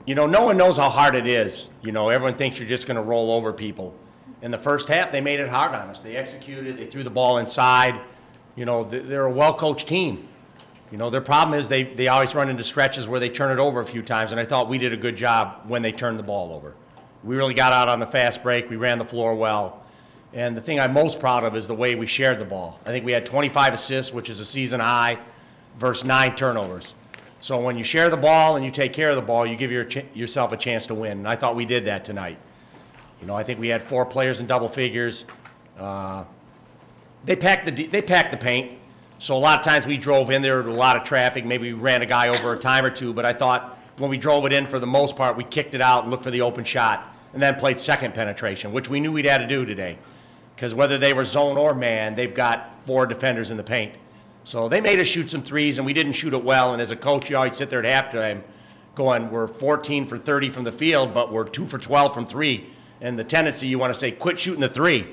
You know, no one knows how hard it is. You know, everyone thinks you're just going to roll over people. In the first half, they made it hard on us. They executed. They threw the ball inside. You know, they're a well-coached team. You know, their problem is they always run into stretches where they turn it over a few times, and I thought we did a good job when they turned the ball over. We really got out on the fast break. We ran the floor well. And the thing I'm most proud of is the way we shared the ball. I think we had 25 assists, which is a season high, versus 9 turnovers. So when you share the ball and you take care of the ball, you give yourself a chance to win. And I thought we did that tonight. You know, I think we had 4 players in double figures. They packed the paint. So a lot of times we drove in there with a lot of traffic. Maybe we ran a guy over a time or two. But I thought when we drove it in, for the most part, we kicked it out and looked for the open shot and then played second penetration, which we knew we'd had to do today. Because whether they were zone or man, they've got 4 defenders in the paint. So they made us shoot some threes, and we didn't shoot it well. And as a coach, you always sit there at halftime going, we're 14 for 30 from the field, but we're 2 for 12 from 3. And the tendency, you want to say, quit shooting the 3.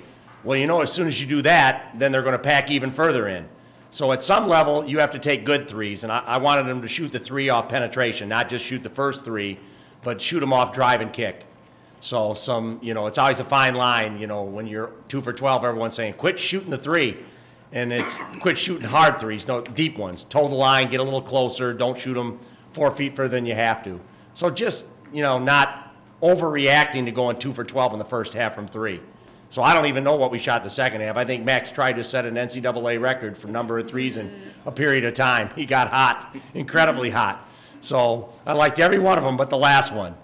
Well, you know, as soon as you do that, then they're going to pack even further in. So at some level, you have to take good threes. And I wanted them to shoot the 3 off penetration, not just shoot the first 3, but shoot them off drive and kick. So you know, it's always a fine line, you know, when you're 2 for 12, everyone's saying, quit shooting the 3. And it's quit shooting hard threes, no deep ones. Toe the line, get a little closer, don't shoot them 4 feet further than you have to. So just, you know, not overreacting to going 2 for 12 in the first half from 3. So I don't even know what we shot the second half. I think Max tried to set an NCAA record for number of threes in a period of time. He got hot, incredibly hot. So I liked every one of them but the last one.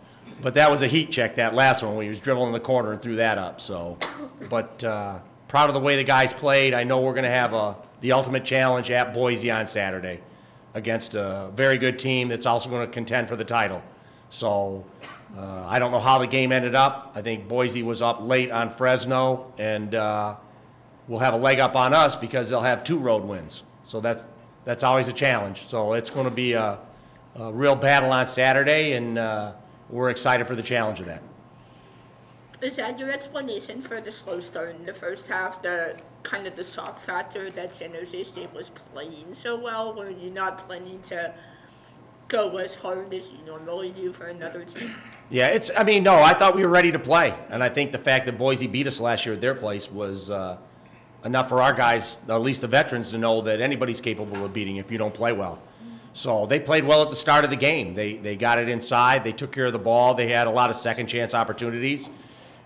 But that was a heat check, that last one, when he was dribbling in the corner and threw that up. So, but proud of the way the guys played. I know we're going to have the ultimate challenge at Boise on Saturday against a very good team that's also going to contend for the title. So I don't know how the game ended up. I think Boise was up late on Fresno, and we'll have a leg up on us because they'll have 2 road wins. So that's always a challenge. So it's going to be a real battle on Saturday, and we're excited for the challenge of that. Is that your explanation for the slow start in the first half, the kind of the shock factor that San Jose State was playing so well? Were you not planning to go as hard as you normally do for another team? Yeah, I mean, no, I thought we were ready to play. And I think the fact that Boise beat us last year at their place was enough for our guys, at least the veterans, to know that anybody's capable of beating if you don't play well. So they played well at the start of the game. They got it inside. They took care of the ball. They had a lot of second chance opportunities.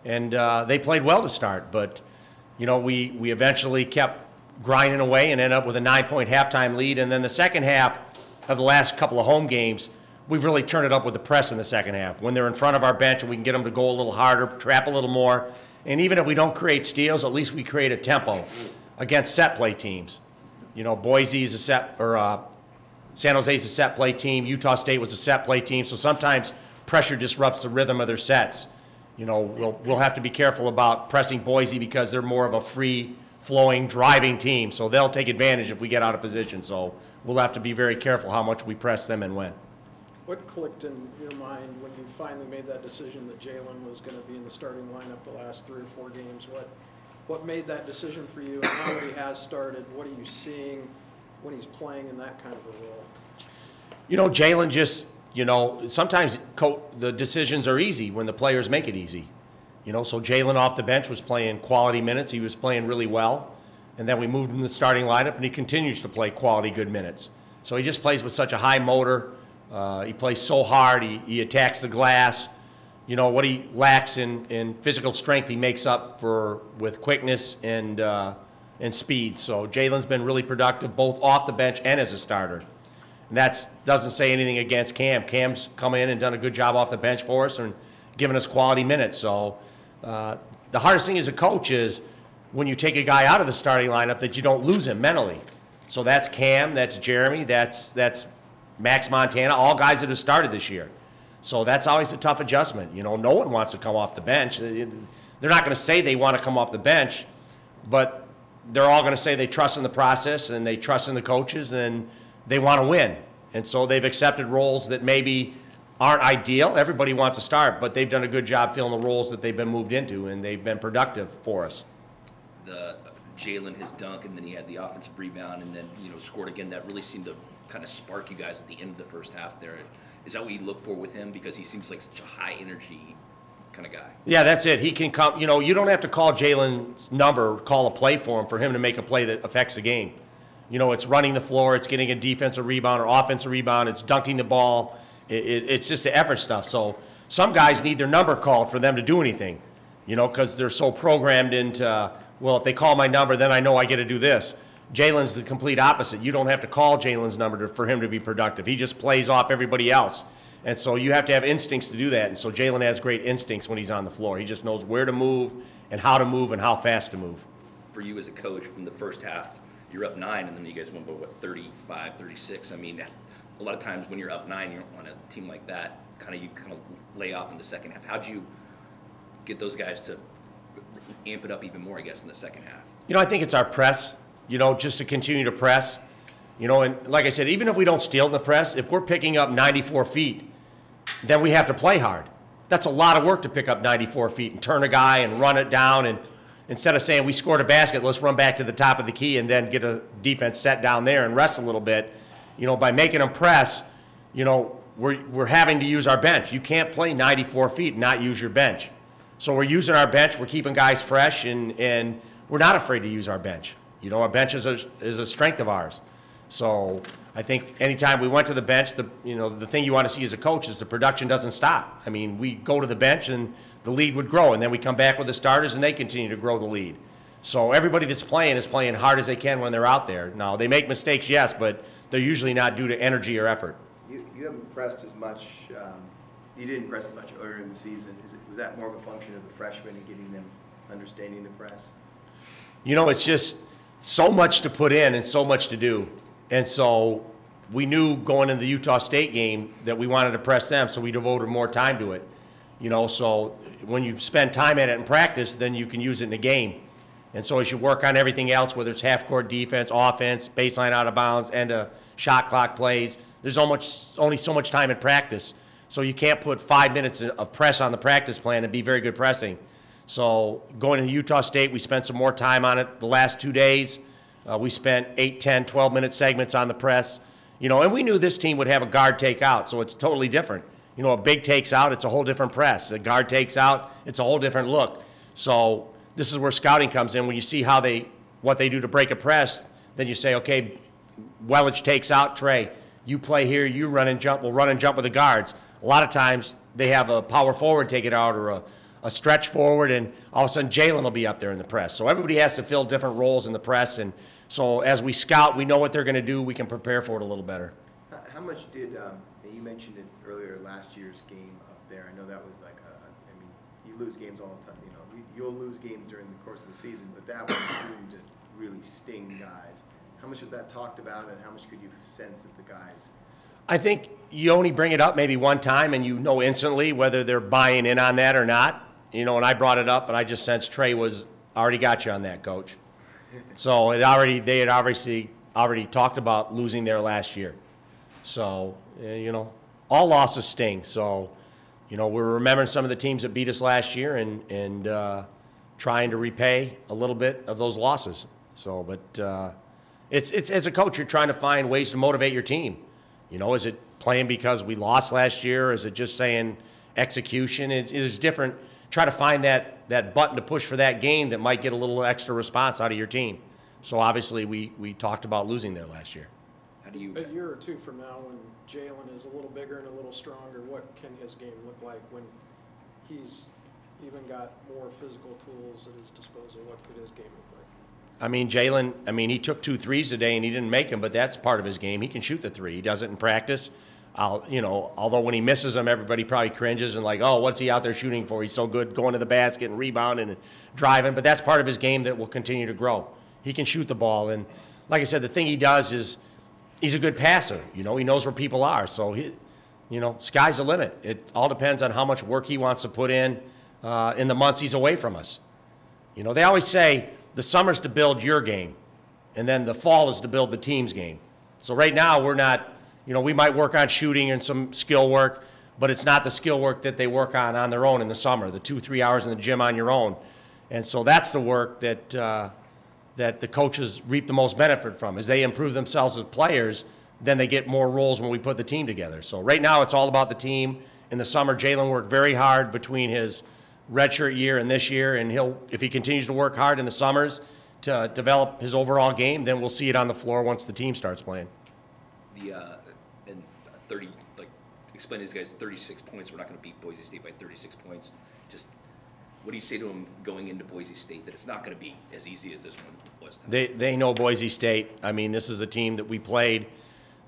And they played well to start. But, you know, we eventually kept grinding away and ended up with a 9-point halftime lead. And then the second half of the last couple of home games, we've really turned it up with the press in the second half. When they're in front of our bench and we can get them to go a little harder, trap a little more. And even if we don't create steals, at least we create a tempo against set play teams. You know, Boise's a set, or San Jose's a set play team. Utah State was a set play team. So sometimes pressure disrupts the rhythm of their sets. You know, we'll have to be careful about pressing Boise because they're more of a free-flowing, driving team. So they'll take advantage if we get out of position. So we'll have to be very careful how much we press them and when. What clicked in your mind when you finally made that decision that Jalen was going to be in the starting lineup the last 3 or 4 games? What made that decision for you, and now that he has started, what are you seeing when he's playing in that kind of a role? You know, Jalen just, you know, sometimes the decisions are easy when the players make it easy. You know, so Jalen off the bench was playing quality minutes. He was playing really well. And then we moved him to the starting lineup, and he continues to play quality, good minutes. So he just plays with such a high motor. He plays so hard. He attacks the glass. You know, what he lacks in physical strength, he makes up for with quickness and speed. So Jalen's been really productive both off the bench and as a starter. And that doesn't say anything against Cam. Cam's come in and done a good job off the bench for us and given us quality minutes. So the hardest thing as a coach is when you take a guy out of the starting lineup that you don't lose him mentally. So that's Cam, that's Jeremy, that's Max Montana, all guys that have started this year. So that's always a tough adjustment. You know, no one wants to come off the bench. They're not going to say they want to come off the bench, but they're all going to say they trust in the process and they trust in the coaches and they want to win. And so they've accepted roles that maybe aren't ideal. Everybody wants to start, but they've done a good job filling the roles that they've been moved into, and they've been productive for us. Jalen, his dunk, and then he had the offensive rebound, and then, you know, scored again. That really seemed to kind of spark you guys at the end of the first half there. Is that what you look for with him? Because he seems like such a high energy kind of guy. Yeah, that's it. He can come, you don't have to call Jalen's number, call a play for him to make a play that affects the game. It's running the floor, it's getting a defensive rebound or offensive rebound, it's dunking the ball. It's just the effort stuff. So some guys need their number called for them to do anything, because they're so programmed into, well, if they call my number, then I know I get to do this. Jalen's the complete opposite. You don't have to call Jalen's number for him to be productive. He just plays off everybody else. And so you have to have instincts to do that. And so Jalen has great instincts when he's on the floor. He just knows where to move and how fast to move. For you as a coach, from the first half, you're up 9, and then you guys went by, 35, 36? I mean, a lot of times when you're up 9, you're on a team like that, you lay off in the second half. How'd you get those guys to amp it up even more, I guess, in the second half? I think it's our press, just to continue to press. And like I said, even if we don't steal in the press, if we're picking up 94 feet, then we have to play hard. That's a lot of work to pick up 94 feet and turn a guy and run it down. And instead of saying we scored a basket, let's run back to the top of the key and then get a defense set down there and rest a little bit. By making them press, we're having to use our bench. You can't play 94 feet and not use your bench. So we're using our bench. We're keeping guys fresh, and we're not afraid to use our bench. Our bench is a strength of ours. So I think anytime we went to the bench, the thing you want to see as a coach is the production doesn't stop. I mean, we go to the bench and the lead would grow, and then we come back with the starters and they continue to grow the lead. So everybody that's playing is playing hard as they can when they're out there. Now, they make mistakes, yes, but they're usually not due to energy or effort. You haven't pressed as much, you didn't press as much earlier in the season. Was that more of a function of the freshmen and getting them understanding the press? It's just so much to put in and so much to do. And so we knew going into the Utah State game that we wanted to press them, so we devoted more time to it. So when you spend time at it in practice, then you can use it in the game. And so as you work on everything else, whether it's half-court defense, offense, baseline out of bounds, and shot clock plays, there's only so much time in practice. So you can't put 5 minutes of press on the practice plan and be very good pressing. So going to Utah State, we spent some more time on it the last 2 days. We spent 8, 10, 12-minute segments on the press. And we knew this team would have a guard take out, so it's totally different. A big takes out, it's a whole different press. A guard takes out, it's a whole different look. So this is where scouting comes in. When you see what they do to break a press, then you say, okay, Wellich takes out, Trey, you play here, you run and jump, we'll run and jump with the guards. A lot of times they have a power forward take it out or a stretch forward, and all of a sudden Jalen will be up there in the press. So everybody has to fill different roles in the press, and so as we scout, we know what they're going to do. We can prepare for it a little better. How much did, you mentioned it earlier, last year's game up there. I know that was like, you lose games all the time. You'll lose games during the course of the season, but that was doomed to really sting guys. How much was that talked about, and how much could you sense that the guys? I think you only bring it up maybe one time, and you know instantly whether they're buying in on that or not. And I brought it up, and I just sensed Trey was already got you on that, Coach. So they had obviously already talked about losing there last year. So, all losses sting. So, we're remembering some of the teams that beat us last year and trying to repay a little bit of those losses. So, but it's as a coach, you're trying to find ways to motivate your team. Is it playing because we lost last year? Is it just saying execution? It's different. Try to find that button to push for that game that might get a little extra response out of your team. So obviously we talked about losing there last year. How do you? A year or two from now, when Jalen is a little bigger and a little stronger, what can his game look like when he's even got more physical tools at his disposal? What could his game look like? Jalen, he took 2 threes today and he didn't make them, but that's part of his game. He can shoot the 3. He does it in practice. Although when he misses them, everybody probably cringes and like, oh, what's he out there shooting for? He's so good going to the basket and rebounding and driving. But that's part of his game that will continue to grow. He can shoot the ball. And like I said, the thing he does is he's a good passer. He knows where people are. So, sky's the limit. It all depends on how much work he wants to put in the months he's away from us. They always say the summer's to build your game, and then the fall is to build the team's game. So right now we're not, we might work on shooting and some skill work, but it's not the skill work that they work on their own in the summer, the 2-3 hours in the gym on your own. And so that's the work that the coaches reap the most benefit from. As they improve themselves as players, then they get more roles when we put the team together. So right now it's all about the team. In the summer, Jalen worked very hard between his redshirt year and this year, and if he continues to work hard in the summers to develop his overall game, then we'll see it on the floor once the team starts playing. And 30, like, explain to these guys 36 points. We're not going to beat Boise State by 36 points. Just what do you say to them going into Boise State that it's not going to be as easy as this one was tonight? They know Boise State. I mean, this is a team that we played.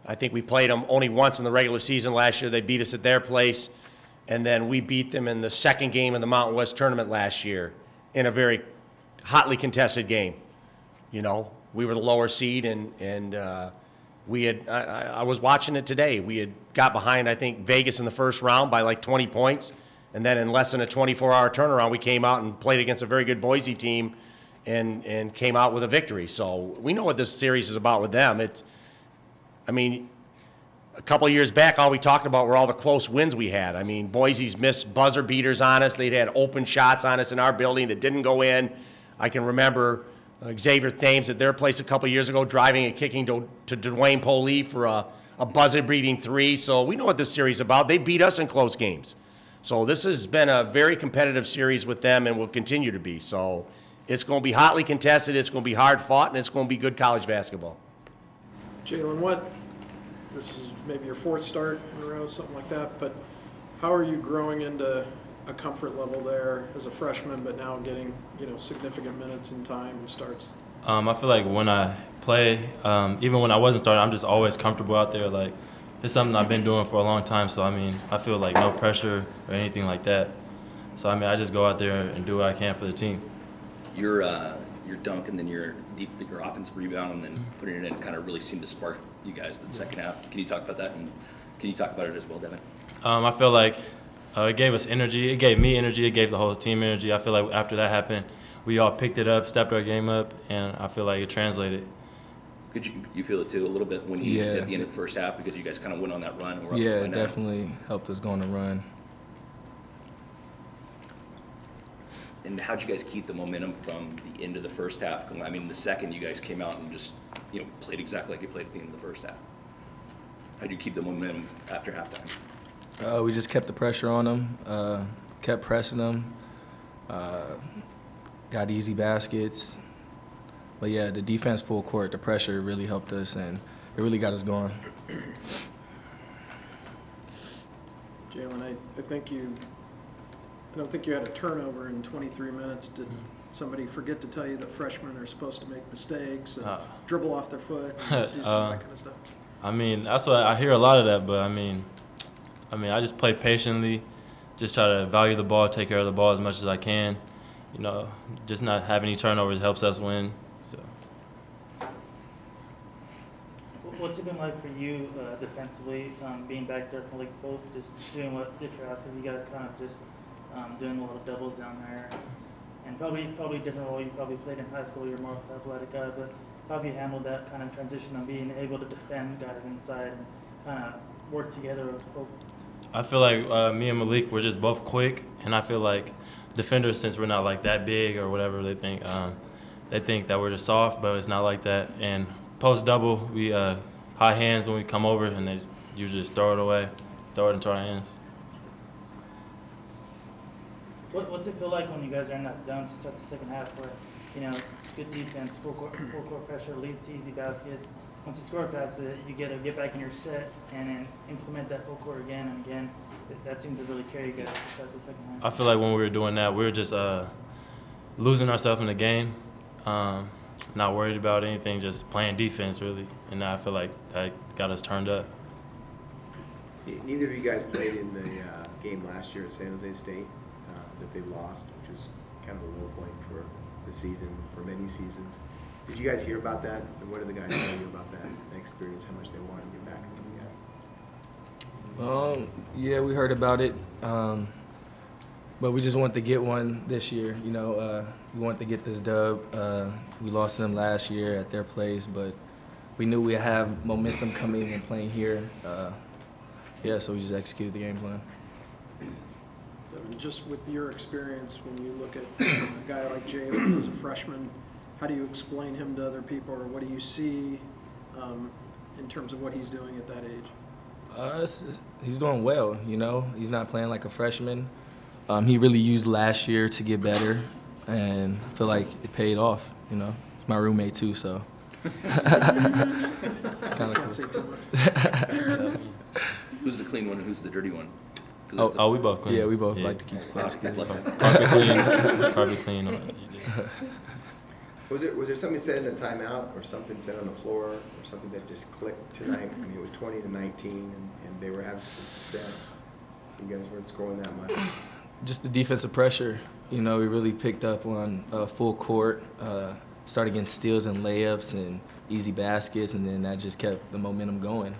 I think we played them only once in the regular season last year. They beat us at their place, and then we beat them in the second game of the Mountain West tournament last year in a very hotly contested game. You know, we were the lower seed, and we had. I was watching it today. We had got behind, I think, Vegas in the first round by like 20 points, and then in less than a 24-hour turnaround, we came out and played against a very good Boise team, and came out with a victory. So we know what this series is about with them. I mean, a couple of years back, all we talked about were all the close wins we had. I mean, Boise's missed buzzer beaters on us. They'd had open shots on us in our building that didn't go in. I can remember Xavier Thames at their place a couple of years ago driving and kicking to Dwayne Polee for a buzzer-beating three. So we know what this series is about. They beat us in close games. So this has been a very competitive series with them and will continue to be. So it's going to be hotly contested, it's going to be hard fought, and it's going to be good college basketball. Jalen, this is maybe your fourth start in a row, something like that, but how are you growing into a comfort level there as a freshman, but now getting, significant minutes and time and starts? I feel like when I play, even when I wasn't starting, I'm just always comfortable out there. Like, it's something I've been doing for a long time, so, I feel like no pressure or anything like that. So, I just go out there and do what I can for the team. Your dunk and then your offensive rebound and then putting it in kind of really seemed to spark you guys the second half. Can you talk about that, and can you talk about it as well, Devin? I feel like it gave us energy. It gave me energy. It gave the whole team energy. I feel like after that happened, we all picked it up, stepped our game up, and I feel like it translated. Could you feel it too a little bit when you at the end of the first half, because you guys kind of went on that run? And were Yeah, it definitely helped us go on the run. And how'd you guys keep the momentum from the end of the first half? In the second, you guys came out and just played exactly like you played at the end of the first half. How'd you keep the momentum after halftime? We just kept the pressure on them, kept pressing them, got easy baskets. But yeah, the defense full court, the pressure really helped us, and it really got us going. Jalen, I don't think you had a turnover in 23 minutes. Did somebody forget to tell you that freshmen are supposed to make mistakes and dribble off their foot and do some of that kind of stuff? That's what I hear a lot of that, but I just play patiently, just try to value the ball, take care of the ball as much as I can. Just not having any turnovers helps us win. So. What's it been like for you defensively, being back there, like both just doing what Ditcher asked of you guys, kind of just doing a lot of doubles down there, and probably different role. You probably played in high school. You're more of an athletic guy, but how have you handled that kind of transition of being able to defend guys inside and kind of work together? I feel like me and Malik, we're just both quick, and I feel like defenders, since we're not like that big or whatever, they think that we're just soft, but it's not like that. And post double, we high hands when we come over, and they usually just throw it away, throw it into our hands. What's it feel like when you guys are in that zone to start the second half where, good defense, full court pressure, leads to easy baskets. Once you score past it, you get back in your set and then implement that full court again and again. That seemed to really carry you guys to start the second half. I feel like when we were doing that, we were just losing ourselves in the game, not worried about anything, just playing defense, really. And I feel like that got us turned up. Neither of you guys played in the game last year at San Jose State that they lost, which was kind of a low point for the season, for many seasons. Did you guys hear about that? And what did the guys tell you about that experience, how much they wanted to get back at those guys? Yeah, we heard about it, but we just want to get one this year. We want to get this dub. We lost them last year at their place, but we knew we'd have momentum coming and playing here. So we just executed the game plan. Just with your experience, when you look at a guy like Jalen as a freshman, how do you explain him to other people, or what do you see in terms of what he's doing at that age? He's doing well, you know. He's not playing like a freshman. He really used last year to get better, and I feel like it paid off, you know. He's my roommate too, so. Kinda Can't say too much. Who's the clean one and who's the dirty one? 'Cause Oh, there's a- we both clean. Yeah, we both like to keep the I place clean. love that. Carpet clean. Carpet clean. You did. Was there something said in the timeout or something said on the floor or something that just clicked tonight? I mean, it was 20-19 and they were having some success. You guys weren't scoring that much. Just the defensive pressure. You know, we really picked up on full court, started getting steals and layups and easy baskets, and then that just kept the momentum going.